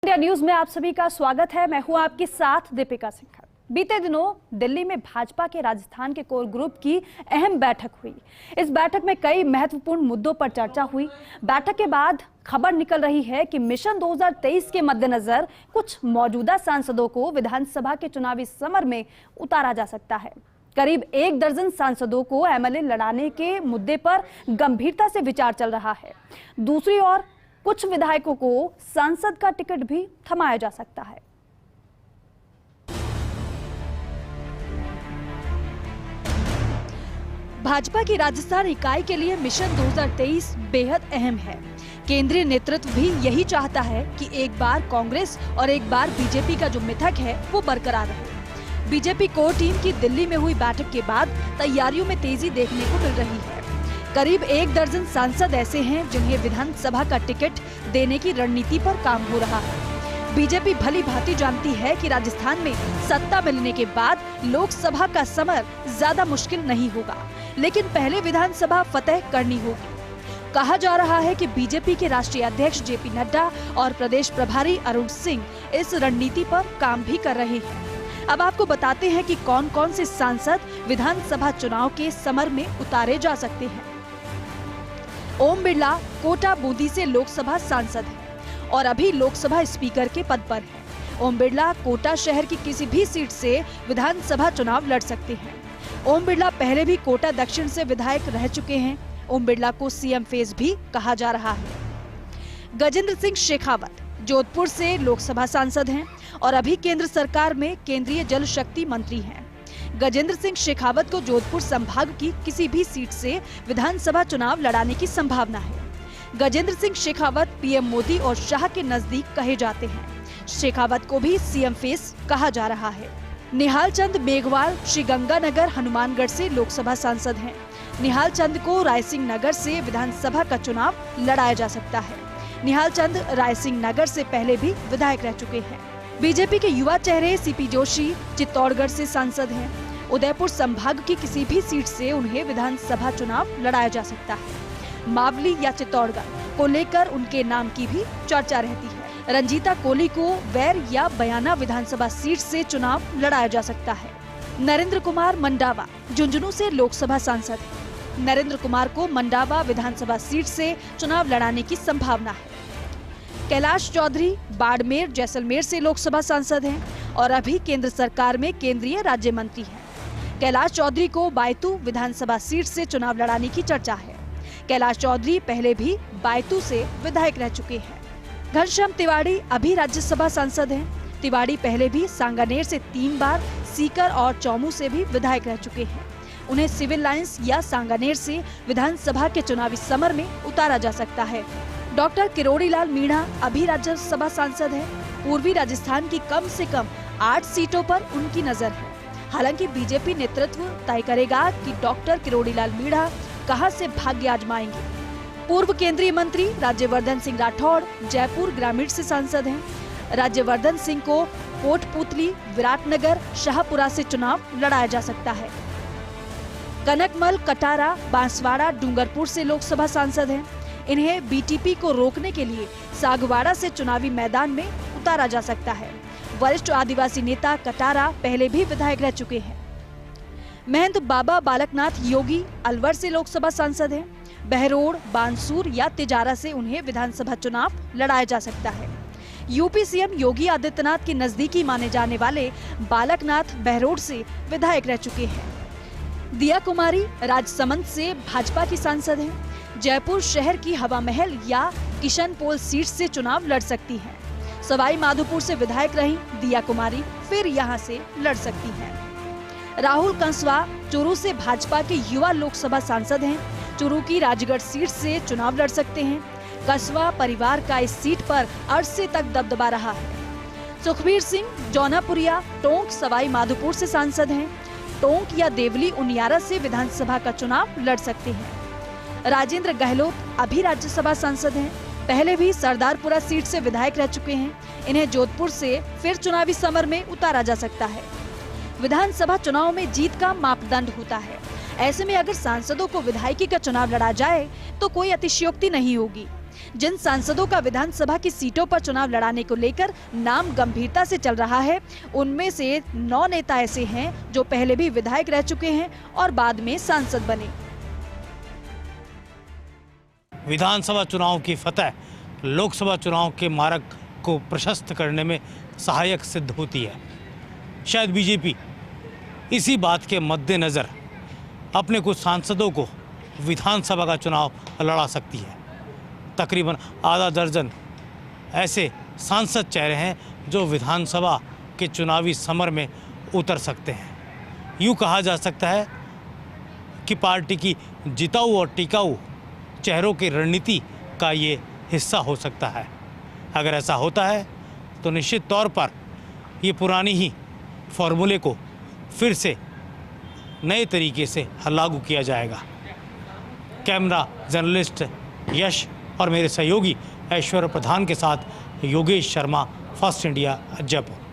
India news में आप सभी का स्वागत है। मैं हूं आपके साथ दीपिका सिंह। बीते दिनों दिल्ली में भाजपा के राजस्थान के कोर ग्रुप की अहम बैठक हुई। इस बैठक में कई महत्वपूर्ण मुद्दों पर चर्चा हुई। बैठक के बाद खबर निकल रही है कि मिशन 2023 के मद्देनजर कुछ मौजूदा सांसदों को विधानसभा के चुनावी समर में उतारा जा सकता है। करीब 1 दर्जन सांसदों को एमएलए लड़ाने के मुद्दे पर गंभीरता से विचार चल रहा है। दूसरी ओर कुछ विधायकों को सांसद का टिकट भी थमाया जा सकता है। भाजपा की राजस्थान इकाई के लिए मिशन 2023 बेहद अहम है। केंद्रीय नेतृत्व भी यही चाहता है कि एक बार कांग्रेस और एक बार बीजेपी का जो मिथक है वो बरकरार रहे। बीजेपी कोर टीम की दिल्ली में हुई बैठक के बाद तैयारियों में तेजी देखने को मिल रही है। करीब 1 दर्जन सांसद ऐसे हैं जिन्हें विधानसभा का टिकट देने की रणनीति पर काम हो रहा है। बीजेपी भली भांति जानती है कि राजस्थान में सत्ता मिलने के बाद लोकसभा का समर ज्यादा मुश्किल नहीं होगा, लेकिन पहले विधानसभा फतेह करनी होगी। कहा जा रहा है कि बीजेपी के राष्ट्रीय अध्यक्ष जेपी नड्डा और प्रदेश प्रभारी अरुण सिंह इस रणनीति पर काम भी कर रहे हैं। अब आपको बताते हैं कि कौन कौन से सांसद विधानसभा चुनाव के समर में उतारे जा सकते हैं। ओम बिरला कोटा बूंदी से लोकसभा सांसद हैं और अभी लोकसभा स्पीकर के पद पर हैं। ओम बिरला कोटा शहर की किसी भी सीट से विधानसभा चुनाव लड़ सकते हैं। ओम बिरला पहले भी कोटा दक्षिण से विधायक रह चुके हैं। ओम बिरला को सीएम फेस भी कहा जा रहा है। गजेंद्र सिंह शेखावत जोधपुर से लोकसभा सांसद हैं और अभी केंद्र सरकार में केंद्रीय जल शक्ति मंत्री हैं। गजेंद्र सिंह शेखावत को जोधपुर संभाग की किसी भी सीट से विधानसभा चुनाव लड़ाने की संभावना है। गजेंद्र सिंह शेखावत पीएम मोदी और शाह के नजदीक कहे जाते हैं। शेखावत को भी सीएम फेस कहा जा रहा है। निहाल चंद मेघवाल श्रीगंगानगर हनुमानगढ़ से लोकसभा सांसद हैं। निहाल चंद को रायसिंह नगर से विधानसभा का चुनाव लड़ाया जा सकता है। निहाल चंद रायसिंह नगर से पहले भी विधायक रह चुके हैं। बीजेपी के युवा चेहरे सीपी जोशी चित्तौड़गढ़ से सांसद हैं। उदयपुर संभाग की किसी भी सीट से उन्हें विधानसभा चुनाव लड़ाया जा सकता है। मावली या चित्तौड़गढ़ को लेकर उनके नाम की भी चर्चा रहती है। रंजीता कोली को वैर या बयाना विधानसभा सीट से चुनाव लड़ाया जा सकता है। नरेंद्र कुमार मंडावा झुंझुनू से लोकसभा सांसद है। नरेंद्र कुमार को मंडावा विधानसभा सीट से चुनाव लड़ाने की संभावना है। कैलाश चौधरी बाड़मेर जैसलमेर से लोकसभा सांसद हैं और अभी केंद्र सरकार में केंद्रीय राज्य मंत्री हैं। कैलाश चौधरी को बायतू विधानसभा सीट से चुनाव लड़ाने की चर्चा है। कैलाश चौधरी पहले भी बायतू से विधायक रह चुके हैं। घनश्याम तिवारी अभी राज्यसभा सांसद हैं। तिवारी पहले भी सांगानेर से 3 बार, सीकर और चौमू से भी विधायक रह चुके हैं। उन्हें सिविल लाइंस या सांगानेर से विधानसभा के चुनावी समर में उतारा जा सकता है। डॉक्टर किरोड़ी लाल मीणा अभी राज्यसभा सांसद हैं। पूर्वी राजस्थान की कम से कम 8 सीटों पर उनकी नजर है। हालांकि बीजेपी नेतृत्व तय करेगा कि डॉक्टर किरोड़ी लाल मीणा कहां से भाग्य आजमाएंगे। पूर्व केंद्रीय मंत्री राज्यवर्धन सिंह राठौड़ जयपुर ग्रामीण से सांसद हैं। राज्यवर्धन सिंह को कोटपुतली, विराटनगर, शाहपुरा से चुनाव लड़ाया जा सकता है। कनकमल कटारा बांसवाड़ा डूंगरपुर से लोकसभा सांसद हैं। इन्हें बीटीपी को रोकने के लिए सागवाड़ा से चुनावी मैदान में उतारा जा सकता है। वरिष्ठ आदिवासी नेता कटारा पहले भी विधायक रह चुके हैं। महंत बाबा बालकनाथ योगी अलवर से लोकसभा सांसद हैं। बहरोड़, बानसूर या तिजारा से उन्हें विधानसभा चुनाव लड़ाया जा सकता है। यूपी सीएम योगी आदित्यनाथ के नजदीकी माने जाने वाले बालकनाथ बहरोड़ से विधायक रह चुके हैं। दिया कुमारी राजसमंद से भाजपा की सांसद हैं। जयपुर शहर की हवा महल या किशनपोल सीट से चुनाव लड़ सकती हैं। सवाई माधोपुर से विधायक रही दिया कुमारी फिर यहां से लड़ सकती हैं। राहुल कंसवा चुरू से भाजपा के युवा लोकसभा सांसद हैं। चुरू की राजगढ़ सीट से चुनाव लड़ सकते हैं। कसवा परिवार का इस सीट पर अरसे तक दबदबा रहा है। सुखबीर सिंह जौनापुरिया टोंक सवाई माधोपुर से सांसद हैं। टोंक या देवली उनियारा से विधानसभा का चुनाव लड़ सकते हैं। राजेंद्र गहलोत अभी राज्यसभा सांसद हैं। पहले भी सरदारपुरा सीट से विधायक रह चुके हैं। इन्हें जोधपुर से फिर चुनावी समर में उतारा जा सकता है। विधानसभा चुनाव में जीत का मापदंड होता है। ऐसे में अगर सांसदों को विधायकी का चुनाव लड़ा जाए तो कोई अतिशयोक्ति नहीं होगी। जिन सांसदों का विधानसभा की सीटों पर चुनाव लड़ाने को लेकर नाम गंभीरता से चल रहा है, उनमें से 9 नेता ऐसे हैं जो पहले भी विधायक रह चुके हैं और बाद में सांसद बने। विधानसभा चुनाव की फतह लोकसभा चुनाव के मार्ग को प्रशस्त करने में सहायक सिद्ध होती है। शायद बीजेपी इसी बात के मद्देनज़र अपने कुछ सांसदों को विधानसभा का चुनाव लड़ा सकती है। तकरीबन आधा दर्जन ऐसे सांसद चेहरे हैं जो विधानसभा के चुनावी समर में उतर सकते हैं। यूँ कहा जा सकता है कि पार्टी की जिताऊ और टिकाऊ चेहरों की रणनीति का ये हिस्सा हो सकता है। अगर ऐसा होता है तो निश्चित तौर पर ये पुरानी ही फॉर्मूले को फिर से नए तरीके से लागू किया जाएगा। कैमरा जर्नलिस्ट यश और मेरे सहयोगी ऐश्वर्य प्रधान के साथ योगेश शर्मा, फर्स्ट इंडिया, जयपुर।